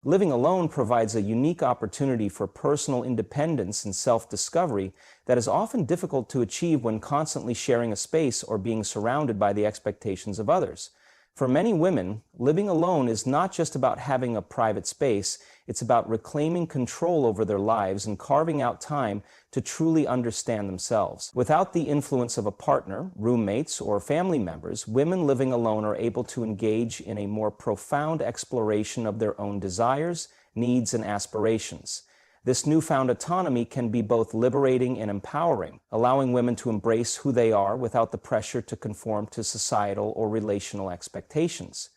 Living alone provides a unique opportunity for personal independence and self-discovery that is often difficult to achieve when constantly sharing a space or being surrounded by the expectations of others. For many women, living alone is not just about having a private space, it's about reclaiming control over their lives and carving out time to truly understand themselves. Without the influence of a partner, roommates, or family members, women living alone are able to engage in a more profound exploration of their own desires, needs, and aspirations. This newfound autonomy can be both liberating and empowering, allowing women to embrace who they are without the pressure to conform to societal or relational expectations.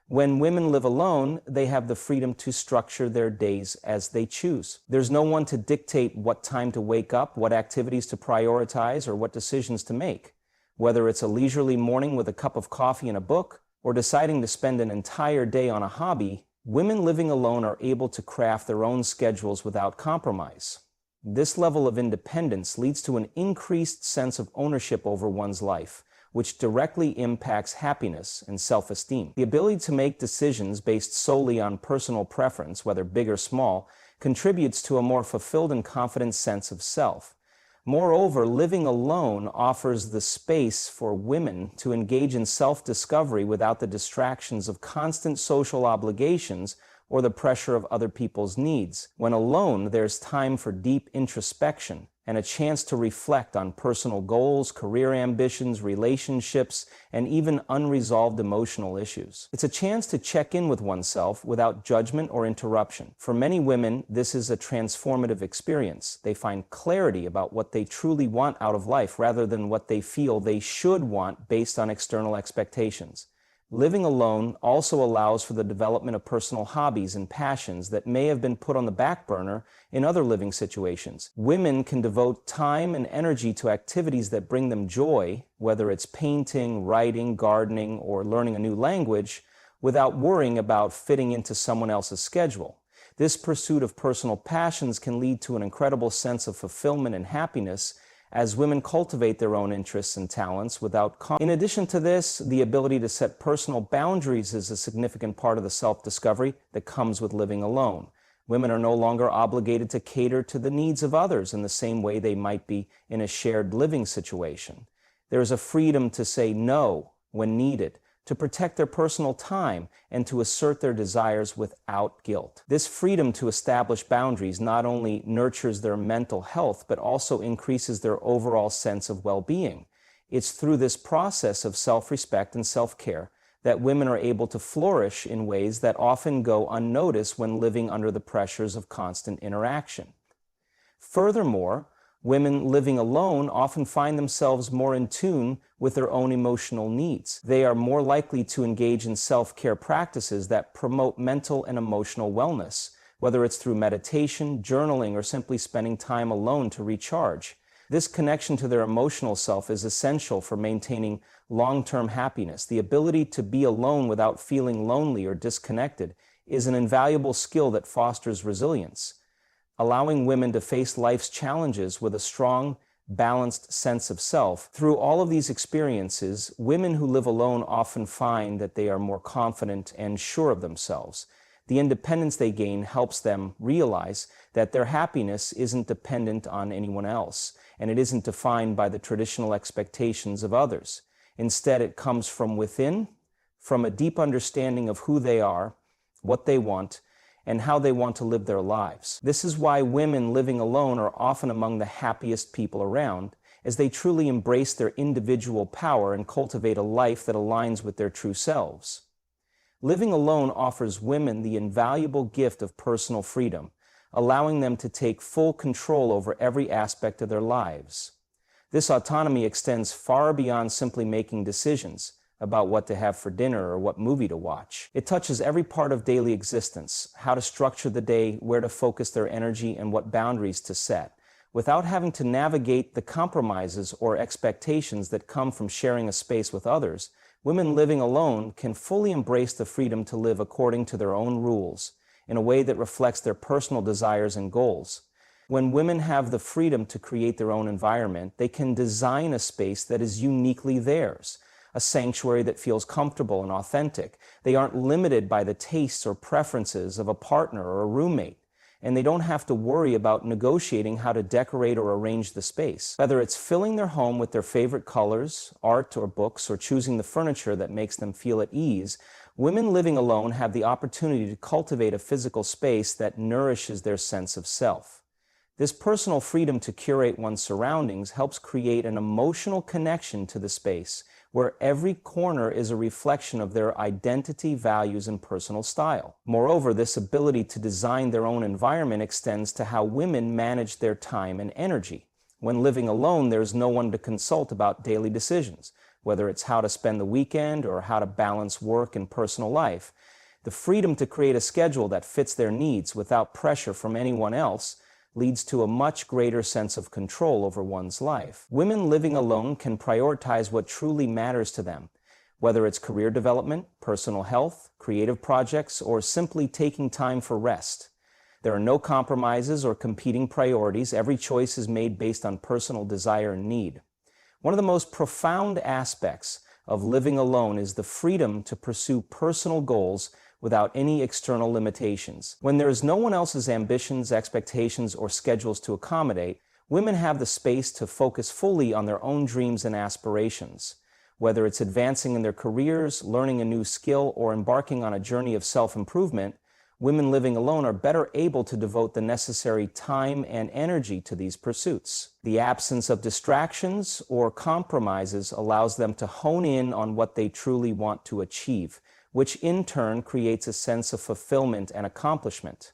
When women live alone, they have the freedom to structure their days as they choose. There's no one to dictate what time to wake up, what activities to prioritize, or what decisions to make. Whether it's a leisurely morning with a cup of coffee and a book, or deciding to spend an entire day on a hobby, women living alone are able to craft their own schedules without compromise. This level of independence leads to an increased sense of ownership over one's life, which directly impacts happiness and self-esteem. The ability to make decisions based solely on personal preference, whether big or small, contributes to a more fulfilled and confident sense of self. Moreover, living alone offers the space for women to engage in self-discovery without the distractions of constant social obligations or the pressure of other people's needs. When alone, there's time for deep introspection and a chance to reflect on personal goals, career ambitions, relationships, and even unresolved emotional issues. It's a chance to check in with oneself without judgment or interruption. For many women, this is a transformative experience. They find clarity about what they truly want out of life rather than what they feel they should want based on external expectations. Living alone also allows for the development of personal hobbies and passions that may have been put on the back burner in other living situations. Women can devote time and energy to activities that bring them joy, whether it's painting, writing, gardening, or learning a new language, without worrying about fitting into someone else's schedule. This pursuit of personal passions can lead to an incredible sense of fulfillment and happiness as women cultivate their own interests and talents without In addition to this, the ability to set personal boundaries is a significant part of the self-discovery that comes with living alone. Women are no longer obligated to cater to the needs of others in the same way they might be in a shared living situation. There is a freedom to say no when needed, to protect their personal time, and to assert their desires without guilt. This freedom to establish boundaries not only nurtures their mental health, but also increases their overall sense of well-being. It's through this process of self-respect and self-care that women are able to flourish in ways that often go unnoticed when living under the pressures of constant interaction. Furthermore, women living alone often find themselves more in tune with their own emotional needs. They are more likely to engage in self-care practices that promote mental and emotional wellness, whether it's through meditation, journaling, or simply spending time alone to recharge. This connection to their emotional self is essential for maintaining long-term happiness. The ability to be alone without feeling lonely or disconnected is an invaluable skill that fosters resilience, allowing women to face life's challenges with a strong, balanced sense of self. Through all of these experiences, women who live alone often find that they are more confident and sure of themselves. The independence they gain helps them realize that their happiness isn't dependent on anyone else, and it isn't defined by the traditional expectations of others. Instead, it comes from within, from a deep understanding of who they are, what they want, and how they want to live their lives. This is why women living alone are often among the happiest people around, as they truly embrace their individual power and cultivate a life that aligns with their true selves. Living alone offers women the invaluable gift of personal freedom, allowing them to take full control over every aspect of their lives. This autonomy extends far beyond simply making decisions about what to have for dinner or what movie to watch. It touches every part of daily existence, how to structure the day, where to focus their energy, and what boundaries to set, without having to navigate the compromises or expectations that come from sharing a space with others. Women living alone can fully embrace the freedom to live according to their own rules, in a way that reflects their personal desires and goals. When women have the freedom to create their own environment, they can design a space that is uniquely theirs, a sanctuary that feels comfortable and authentic. They aren't limited by the tastes or preferences of a partner or a roommate, and they don't have to worry about negotiating how to decorate or arrange the space. Whether it's filling their home with their favorite colors, art or books, or choosing the furniture that makes them feel at ease, women living alone have the opportunity to cultivate a physical space that nourishes their sense of self. This personal freedom to curate one's surroundings helps create an emotional connection to the space, where every corner is a reflection of their identity, values, and personal style. Moreover, this ability to design their own environment extends to how women manage their time and energy. When living alone, there's no one to consult about daily decisions, whether it's how to spend the weekend or how to balance work and personal life. The freedom to create a schedule that fits their needs without pressure from anyone else leads to a much greater sense of control over one's life. Women living alone can prioritize what truly matters to them, whether it's career development, personal health, creative projects, or simply taking time for rest. There are no compromises or competing priorities. Every choice is made based on personal desire and need. One of the most profound aspects of living alone is the freedom to pursue personal goals without any external limitations. When there is no one else's ambitions, expectations, or schedules to accommodate, women have the space to focus fully on their own dreams and aspirations. Whether it's advancing in their careers, learning a new skill, or embarking on a journey of self-improvement, women living alone are better able to devote the necessary time and energy to these pursuits. The absence of distractions or compromises allows them to hone in on what they truly want to achieve, which in turn creates a sense of fulfillment and accomplishment.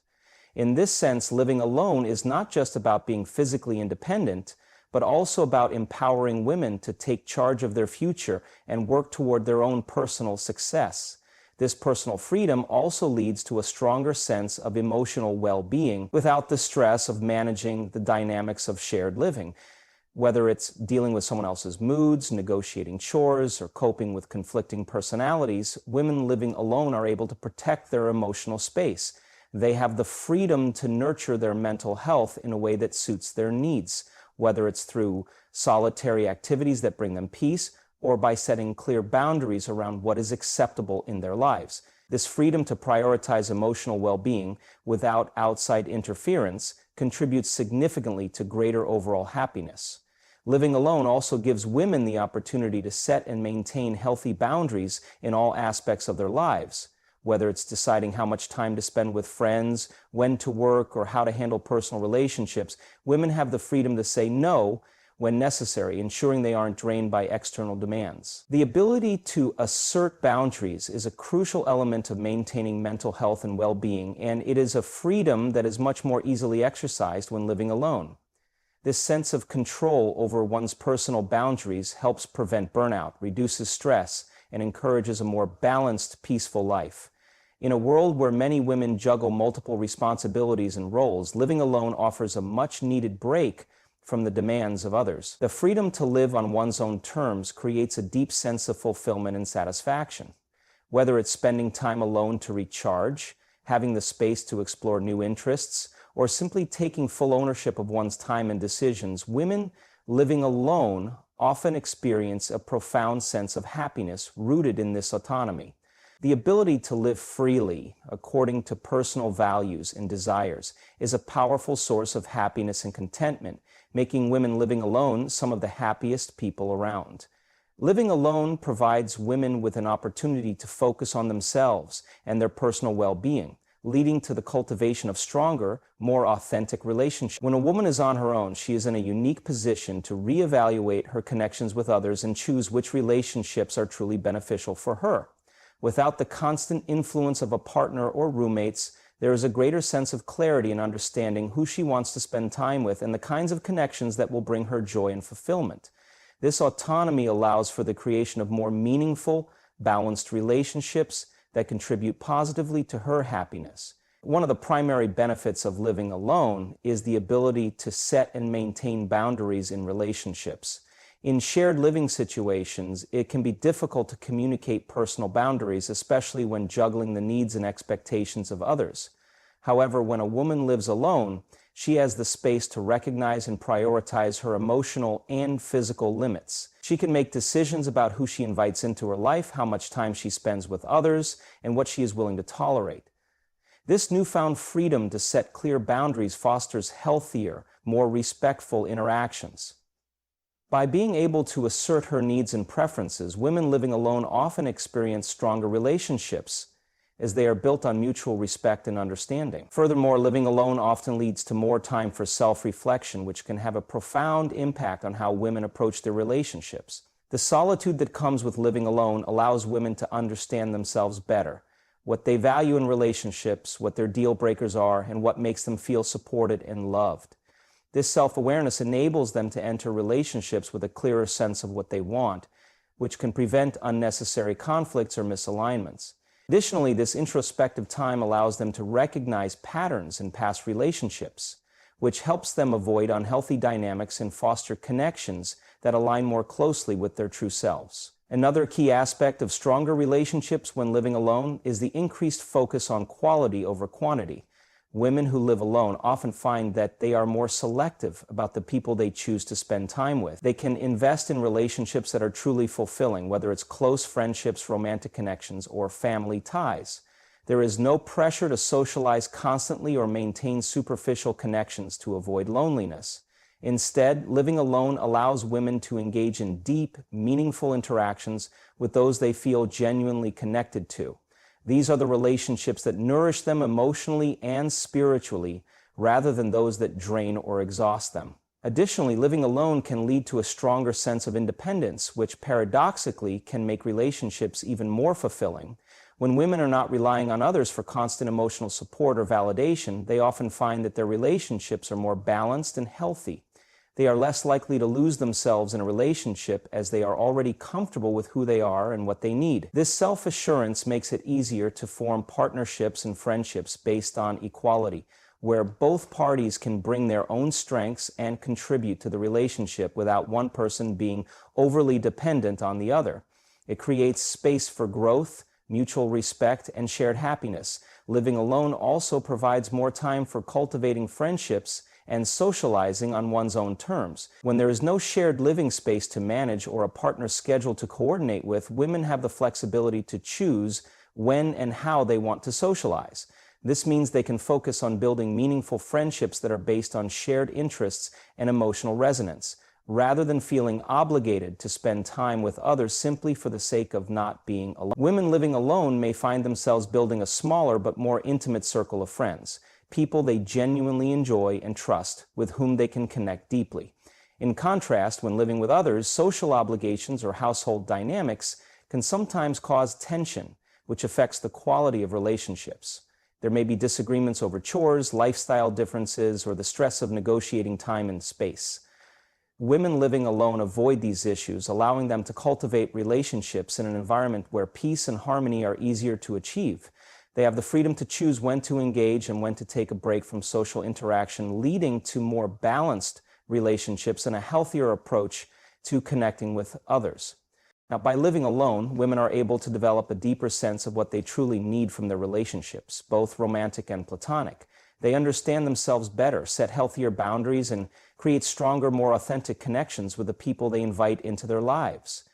In this sense, living alone is not just about being physically independent, but also about empowering women to take charge of their future and work toward their own personal success. This personal freedom also leads to a stronger sense of emotional well-being without the stress of managing the dynamics of shared living. Whether it's dealing with someone else's moods, negotiating chores, or coping with conflicting personalities, women living alone are able to protect their emotional space. They have the freedom to nurture their mental health in a way that suits their needs, whether it's through solitary activities that bring them peace, or by setting clear boundaries around what is acceptable in their lives. This freedom to prioritize emotional well-being without outside interference contributes significantly to greater overall happiness. Living alone also gives women the opportunity to set and maintain healthy boundaries in all aspects of their lives. Whether it's deciding how much time to spend with friends, when to work, or how to handle personal relationships, women have the freedom to say no when necessary, ensuring they aren't drained by external demands. The ability to assert boundaries is a crucial element of maintaining mental health and well-being, and it is a freedom that is much more easily exercised when living alone. This sense of control over one's personal boundaries helps prevent burnout, reduces stress, and encourages a more balanced, peaceful life. In a world where many women juggle multiple responsibilities and roles, living alone offers a much-needed break from the demands of others. The freedom to live on one's own terms creates a deep sense of fulfillment and satisfaction. Whether it's spending time alone to recharge, having the space to explore new interests, or simply taking full ownership of one's time and decisions, women living alone often experience a profound sense of happiness rooted in this autonomy. The ability to live freely, according to personal values and desires, is a powerful source of happiness and contentment, making women living alone some of the happiest people around. Living alone provides women with an opportunity to focus on themselves and their personal well-being, leading to the cultivation of stronger, more authentic relationships. When a woman is on her own, she is in a unique position to reevaluate her connections with others and choose which relationships are truly beneficial for her. Without the constant influence of a partner or roommates, there is a greater sense of clarity in understanding who she wants to spend time with and the kinds of connections that will bring her joy and fulfillment. This autonomy allows for the creation of more meaningful, balanced relationships that contribute positively to her happiness. One of the primary benefits of living alone is the ability to set and maintain boundaries in relationships. In shared living situations, it can be difficult to communicate personal boundaries, especially when juggling the needs and expectations of others. However, when a woman lives alone, she has the space to recognize and prioritize her emotional and physical limits. She can make decisions about who she invites into her life, how much time she spends with others, and what she is willing to tolerate. This newfound freedom to set clear boundaries fosters healthier, more respectful interactions. By being able to assert her needs and preferences, women living alone often experience stronger relationships, as they are built on mutual respect and understanding. Furthermore, living alone often leads to more time for self-reflection, which can have a profound impact on how women approach their relationships. The solitude that comes with living alone allows women to understand themselves better, what they value in relationships, what their deal breakers are, and what makes them feel supported and loved. This self-awareness enables them to enter relationships with a clearer sense of what they want, which can prevent unnecessary conflicts or misalignments. Additionally, this introspective time allows them to recognize patterns in past relationships, which helps them avoid unhealthy dynamics and foster connections that align more closely with their true selves. Another key aspect of stronger relationships when living alone is the increased focus on quality over quantity. Women who live alone often find that they are more selective about the people they choose to spend time with. They can invest in relationships that are truly fulfilling, whether it's close friendships, romantic connections, or family ties. There is no pressure to socialize constantly or maintain superficial connections to avoid loneliness. Instead, living alone allows women to engage in deep, meaningful interactions with those they feel genuinely connected to. These are the relationships that nourish them emotionally and spiritually, rather than those that drain or exhaust them. Additionally, living alone can lead to a stronger sense of independence, which paradoxically can make relationships even more fulfilling. When women are not relying on others for constant emotional support or validation, they often find that their relationships are more balanced and healthy. They are less likely to lose themselves in a relationship as they are already comfortable with who they are and what they need. This self-assurance makes it easier to form partnerships and friendships based on equality, where both parties can bring their own strengths and contribute to the relationship without one person being overly dependent on the other. It creates space for growth, mutual respect, and shared happiness. Living alone also provides more time for cultivating friendships and socializing on one's own terms. When there is no shared living space to manage or a partner's schedule to coordinate with, women have the flexibility to choose when and how they want to socialize. This means they can focus on building meaningful friendships that are based on shared interests and emotional resonance, rather than feeling obligated to spend time with others simply for the sake of not being alone. Women living alone may find themselves building a smaller but more intimate circle of friends, people they genuinely enjoy and trust, with whom they can connect deeply. In contrast, when living with others, social obligations or household dynamics can sometimes cause tension, which affects the quality of relationships. There may be disagreements over chores, lifestyle differences, or the stress of negotiating time and space. Women living alone avoid these issues, allowing them to cultivate relationships in an environment where peace and harmony are easier to achieve. They have the freedom to choose when to engage and when to take a break from social interaction, leading to more balanced relationships and a healthier approach to connecting with others. Now, by living alone, women are able to develop a deeper sense of what they truly need from their relationships, both romantic and platonic. They understand themselves better, set healthier boundaries, and create stronger, more authentic connections with the people they invite into their lives.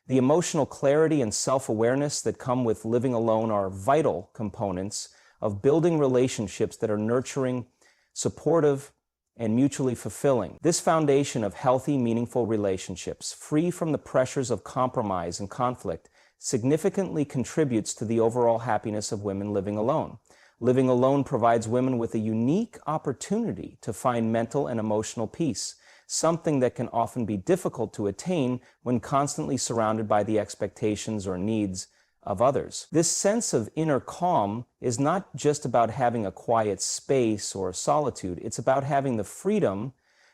The emotional clarity and self-awareness that come with living alone are vital components of building relationships that are nurturing, supportive, and mutually fulfilling. This foundation of healthy, meaningful relationships, free from the pressures of compromise and conflict, significantly contributes to the overall happiness of women living alone. Living alone provides women with a unique opportunity to find mental and emotional peace, something that can often be difficult to attain when constantly surrounded by the expectations or needs of others. This sense of inner calm is not just about having a quiet space or solitude. It's about having the freedom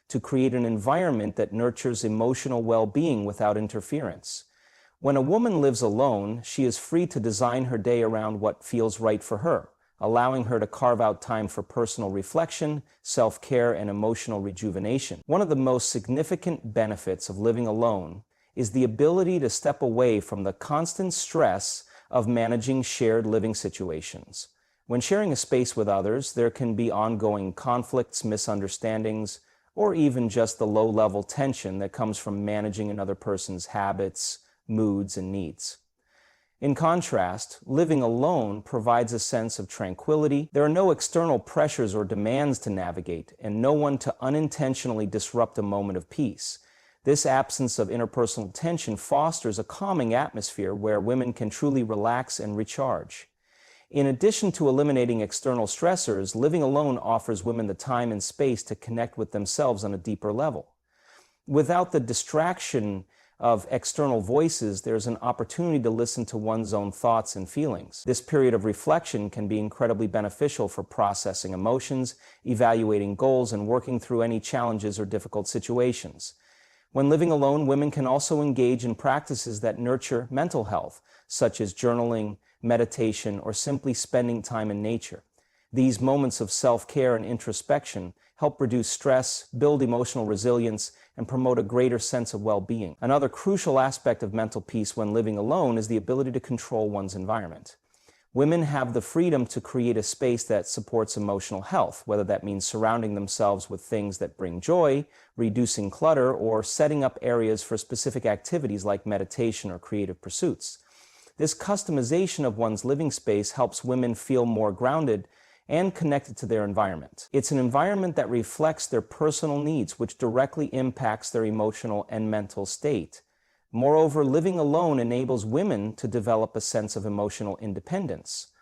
to create an environment that nurtures emotional well-being without interference. When a woman lives alone, she is free to design her day around what feels right for her, allowing her to carve out time for personal reflection, self-care, and emotional rejuvenation. One of the most significant benefits of living alone is the ability to step away from the constant stress of managing shared living situations. When sharing a space with others, there can be ongoing conflicts, misunderstandings, or even just the low-level tension that comes from managing another person's habits, moods, and needs. In contrast, living alone provides a sense of tranquility. There are no external pressures or demands to navigate, and no one to unintentionally disrupt a moment of peace. This absence of interpersonal tension fosters a calming atmosphere where women can truly relax and recharge. In addition to eliminating external stressors, living alone offers women the time and space to connect with themselves on a deeper level. Without the distraction of external voices, there's an opportunity to listen to one's own thoughts and feelings. This period of reflection can be incredibly beneficial for processing emotions, evaluating goals, and working through any challenges or difficult situations. When living alone, women can also engage in practices that nurture mental health, such as journaling, meditation, or simply spending time in nature. These moments of self-care and introspection help reduce stress, build emotional resilience, and promote a greater sense of well-being. Another crucial aspect of mental peace when living alone is the ability to control one's environment. Women have the freedom to create a space that supports emotional health, whether that means surrounding themselves with things that bring joy, reducing clutter, or setting up areas for specific activities like meditation or creative pursuits. This customization of one's living space helps women feel more grounded and connected to their environment. It's an environment that reflects their personal needs, which directly impacts their emotional and mental state. Moreover, living alone enables women to develop a sense of emotional independence.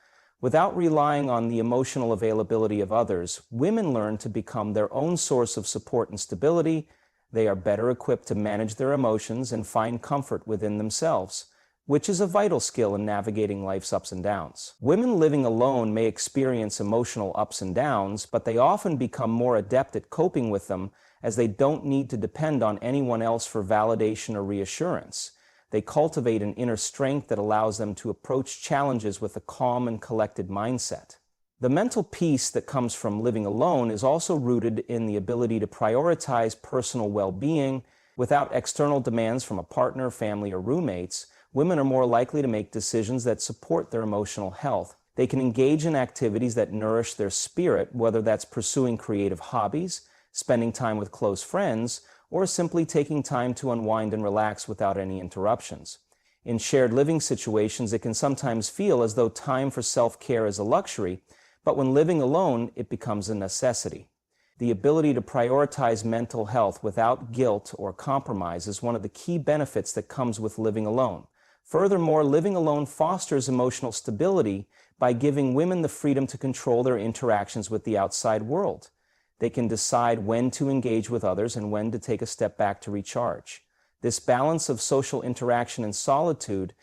Without relying on the emotional availability of others, women learn to become their own source of support and stability. They are better equipped to manage their emotions and find comfort within themselves, which is a vital skill in navigating life's ups and downs. Women living alone may experience emotional ups and downs, but they often become more adept at coping with them as they don't need to depend on anyone else for validation or reassurance. They cultivate an inner strength that allows them to approach challenges with a calm and collected mindset. The mental peace that comes from living alone is also rooted in the ability to prioritize personal well-being. Without external demands from a partner, family, or roommates, women are more likely to make decisions that support their emotional health. They can engage in activities that nourish their spirit, whether that's pursuing creative hobbies, spending time with close friends, or simply taking time to unwind and relax without any interruptions. In shared living situations, it can sometimes feel as though time for self-care is a luxury, but when living alone, it becomes a necessity. The ability to prioritize mental health without guilt or compromise is one of the key benefits that comes with living alone. Furthermore, living alone fosters emotional stability by giving women the freedom to control their interactions with the outside world. They can decide when to engage with others and when to take a step back to recharge. This balance of social interaction and solitude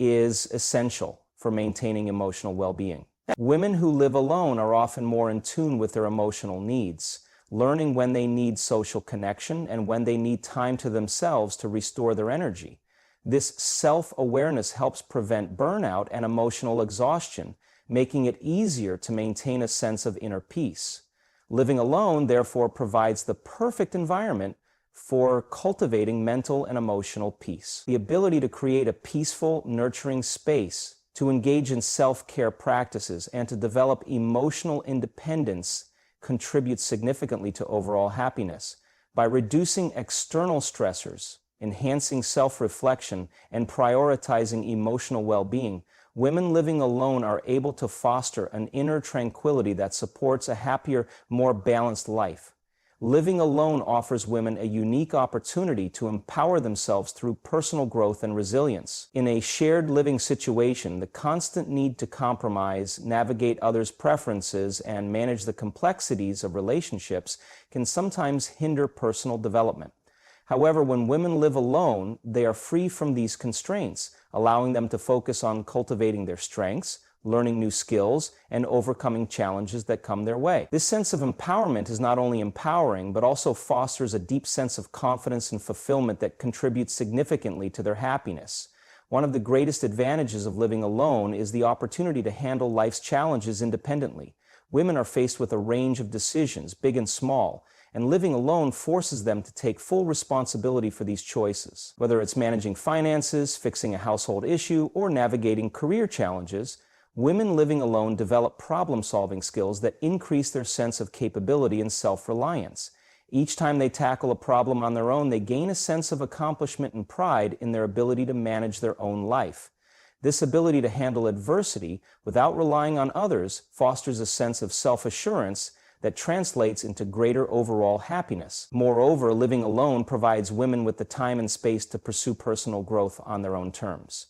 is essential for maintaining emotional well-being. Women who live alone are often more in tune with their emotional needs, learning when they need social connection and when they need time to themselves to restore their energy. This self-awareness helps prevent burnout and emotional exhaustion, making it easier to maintain a sense of inner peace. Living alone, therefore, provides the perfect environment for cultivating mental and emotional peace. The ability to create a peaceful, nurturing space, to engage in self-care practices, and to develop emotional independence contributes significantly to overall happiness. By reducing external stressors, enhancing self-reflection, and prioritizing emotional well-being, women living alone are able to foster an inner tranquility that supports a happier, more balanced life. Living alone offers women a unique opportunity to empower themselves through personal growth and resilience. In a shared living situation, the constant need to compromise, navigate others' preferences, and manage the complexities of relationships can sometimes hinder personal development. However, when women live alone, they are free from these constraints, allowing them to focus on cultivating their strengths, learning new skills, and overcoming challenges that come their way. This sense of empowerment is not only empowering, but also fosters a deep sense of confidence and fulfillment that contributes significantly to their happiness. One of the greatest advantages of living alone is the opportunity to handle life's challenges independently. Women are faced with a range of decisions, big and small, and living alone forces them to take full responsibility for these choices. Whether it's managing finances, fixing a household issue, or navigating career challenges, Women living alone develop problem-solving skills that increase their sense of capability and self-reliance. Each time they tackle a problem on their own, they gain a sense of accomplishment and pride in their ability to manage their own life. This ability to handle adversity without relying on others fosters a sense of self-assurance that translates into greater overall happiness. Moreover, living alone provides women with the time and space to pursue personal growth on their own terms.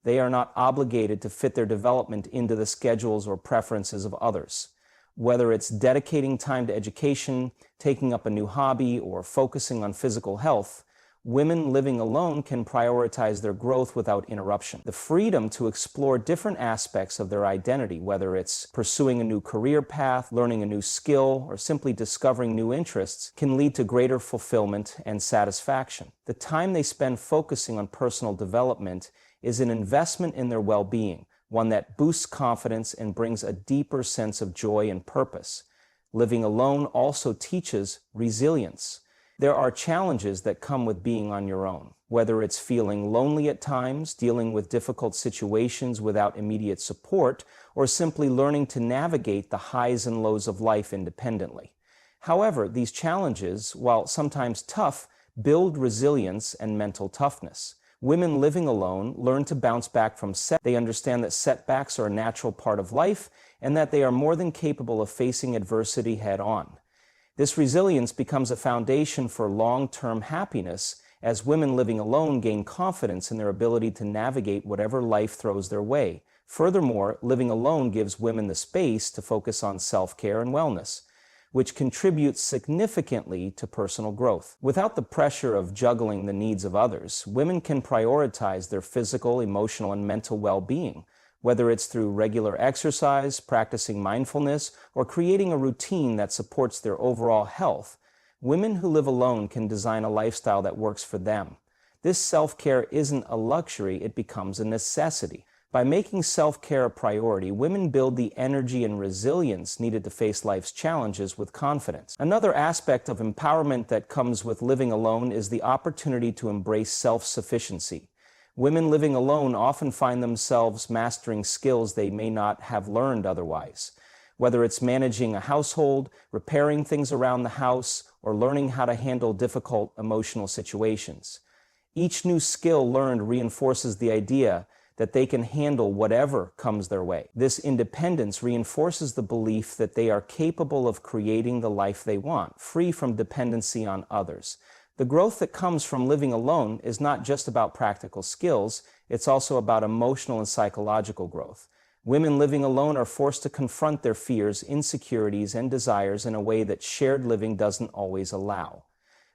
They are not obligated to fit their development into the schedules or preferences of others. Whether it's dedicating time to education, taking up a new hobby, or focusing on physical health, women living alone can prioritize their growth without interruption. The freedom to explore different aspects of their identity, whether it's pursuing a new career path, learning a new skill, or simply discovering new interests, can lead to greater fulfillment and satisfaction. The time they spend focusing on personal development is an investment in their well-being, one that boosts confidence and brings a deeper sense of joy and purpose. Living alone also teaches resilience. There are challenges that come with being on your own, whether it's feeling lonely at times, dealing with difficult situations without immediate support, or simply learning to navigate the highs and lows of life independently. However, these challenges, while sometimes tough, build resilience and mental toughness. Women living alone learn to bounce back from setbacks. They understand that setbacks are a natural part of life and that they are more than capable of facing adversity head-on. This resilience becomes a foundation for long-term happiness as women living alone gain confidence in their ability to navigate whatever life throws their way. Furthermore, living alone gives women the space to focus on self-care and wellness, which contributes significantly to personal growth. Without the pressure of juggling the needs of others, women can prioritize their physical, emotional, and mental well-being. Whether it's through regular exercise, practicing mindfulness, or creating a routine that supports their overall health, women who live alone can design a lifestyle that works for them. This self-care isn't a luxury, it becomes a necessity. By making self-care a priority, women build the energy and resilience needed to face life's challenges with confidence. Another aspect of empowerment that comes with living alone is the opportunity to embrace self-sufficiency. Women living alone often find themselves mastering skills they may not have learned otherwise. Whether it's managing a household, repairing things around the house, or learning how to handle difficult emotional situations. Each new skill learned reinforces the idea that they can handle whatever comes their way. This independence reinforces the belief that they are capable of creating the life they want, free from dependency on others. The growth that comes from living alone is not just about practical skills, it's also about emotional and psychological growth. Women living alone are forced to confront their fears, insecurities, and desires in a way that shared living doesn't always allow.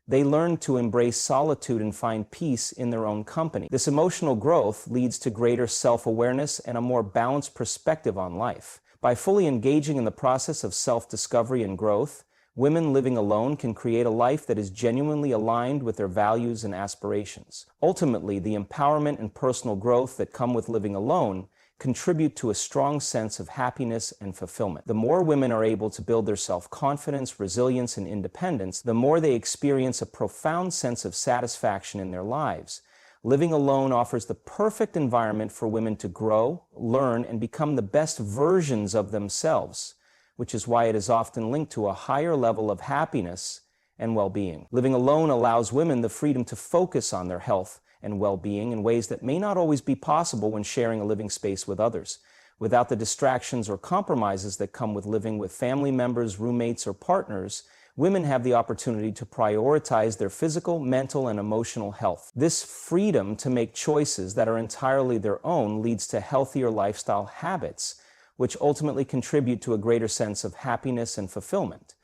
They learn to embrace solitude and find peace in their own company. This emotional growth leads to greater self-awareness and a more balanced perspective on life. By fully engaging in the process of self-discovery and growth, women living alone can create a life that is genuinely aligned with their values and aspirations. Ultimately, the empowerment and personal growth that come with living alone contribute to a strong sense of happiness and fulfillment. The more women are able to build their self-confidence, resilience, and independence, the more they experience a profound sense of satisfaction in their lives. Living alone offers the perfect environment for women to grow, learn, and become the best versions of themselves, which is why it is often linked to a higher level of happiness and well-being. Living alone allows women the freedom to focus on their health and well-being in ways that may not always be possible when sharing a living space with others. Without the distractions or compromises that come with living with family members, roommates, or partners, women have the opportunity to prioritize their physical, mental, and emotional health. This freedom to make choices that are entirely their own leads to healthier lifestyle habits, which ultimately contribute to a greater sense of happiness and fulfillment.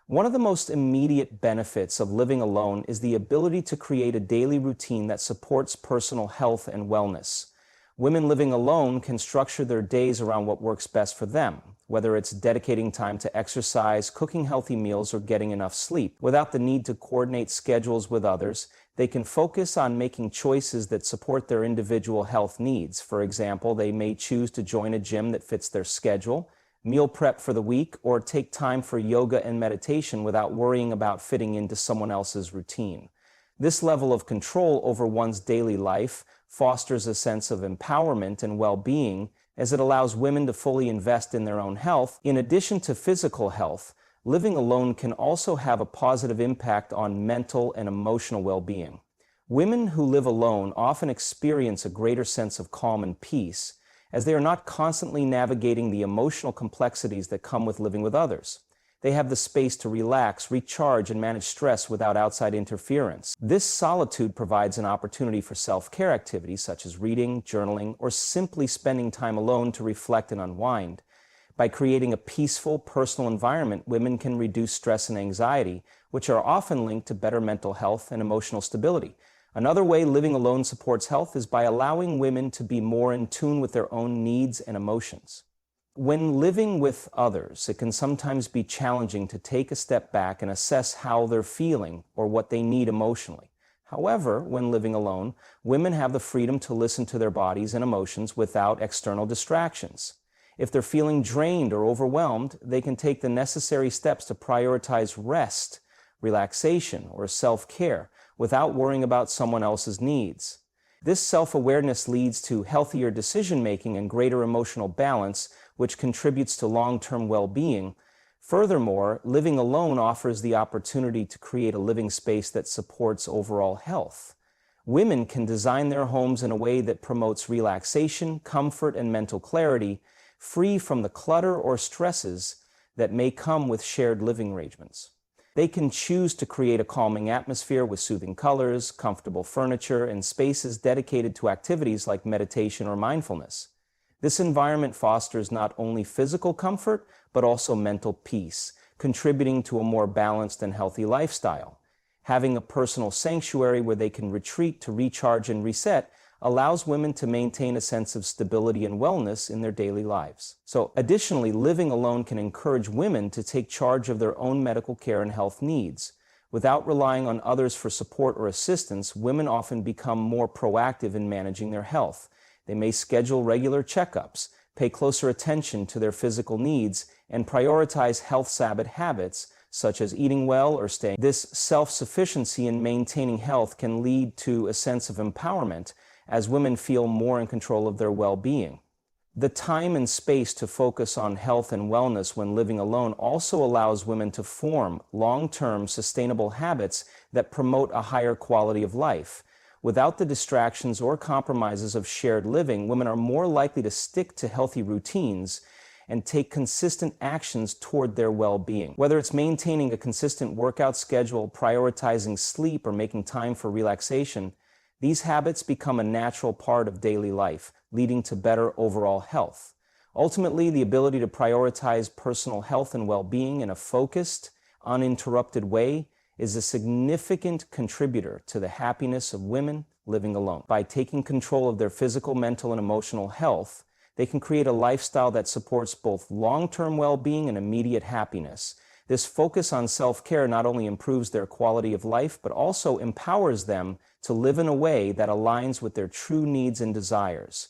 One of the most immediate benefits of living alone is the ability to create a daily routine that supports personal health and wellness. Women living alone can structure their days around what works best for them, whether it's dedicating time to exercise, cooking healthy meals, or getting enough sleep. Without the need to coordinate schedules with others, they can focus on making choices that support their individual health needs. For example, they may choose to join a gym that fits their schedule, meal prep for the week, or take time for yoga and meditation without worrying about fitting into someone else's routine. This level of control over one's daily life fosters a sense of empowerment and well-being as it allows women to fully invest in their own health. In addition to physical health, living alone can also have a positive impact on mental and emotional well-being. Women who live alone often experience a greater sense of calm and peace, as they are not constantly navigating the emotional complexities that come with living with others. They have the space to relax, recharge, and manage stress without outside interference. This solitude provides an opportunity for self-care activities such as reading, journaling, or simply spending time alone to reflect and unwind. By creating a peaceful, personal environment, women can reduce stress and anxiety, which are often linked to better mental health and emotional stability. Another way living alone supports health is by allowing women to be more in tune with their own needs and emotions. When living with others, it can sometimes be challenging to take a step back and assess how they're feeling or what they need emotionally. However, when living alone, women have the freedom to listen to their bodies and emotions without external distractions. If they're feeling drained or overwhelmed, they can take the necessary steps to prioritize rest, relaxation, or self-care without worrying about someone else's needs. This self-awareness leads to healthier decision-making and greater emotional balance, which contributes to long-term well-being. Furthermore, living alone offers the opportunity to create a living space that supports overall health. Women can design their homes in a way that promotes relaxation, comfort, and mental clarity, free from the clutter or stresses that may come with shared living arrangements. They can choose to create a calming atmosphere with soothing colors, comfortable furniture, and spaces dedicated to activities like meditation or mindfulness. This environment fosters not only physical comfort, but also mental peace, contributing to a more balanced and healthy lifestyle. Having a personal sanctuary where they can retreat to recharge and reset allows women to maintain a sense of stability and wellness in their daily lives. Additionally, living alone can encourage women to take charge of their own medical care and health needs. Without relying on others for support or assistance, women often become more proactive in managing their health. They may schedule regular checkups, pay closer attention to their physical needs, and prioritize health habits such as eating well or staying. This self-sufficiency in maintaining health can lead to a sense of empowerment as women feel more in control of their well-being. The time and space to focus on health and wellness when living alone also allows women to form long-term sustainable habits that promote a higher quality of life. Without the distractions or compromises of shared living, women are more likely to stick to healthy routines and take consistent actions toward their well-being. Whether it's maintaining a consistent workout schedule, prioritizing sleep, or making time for relaxation, these habits become a natural part of daily life, leading to better overall health. Ultimately, the ability to prioritize personal health and well-being in a focused, uninterrupted way is a significant contributor to the happiness of women living alone. By taking control of their physical, mental, and emotional health, they can create a lifestyle that supports both long-term well-being and immediate happiness. This focus on self-care not only improves their quality of life, but also empowers them to live in a way that aligns with their true needs and desires.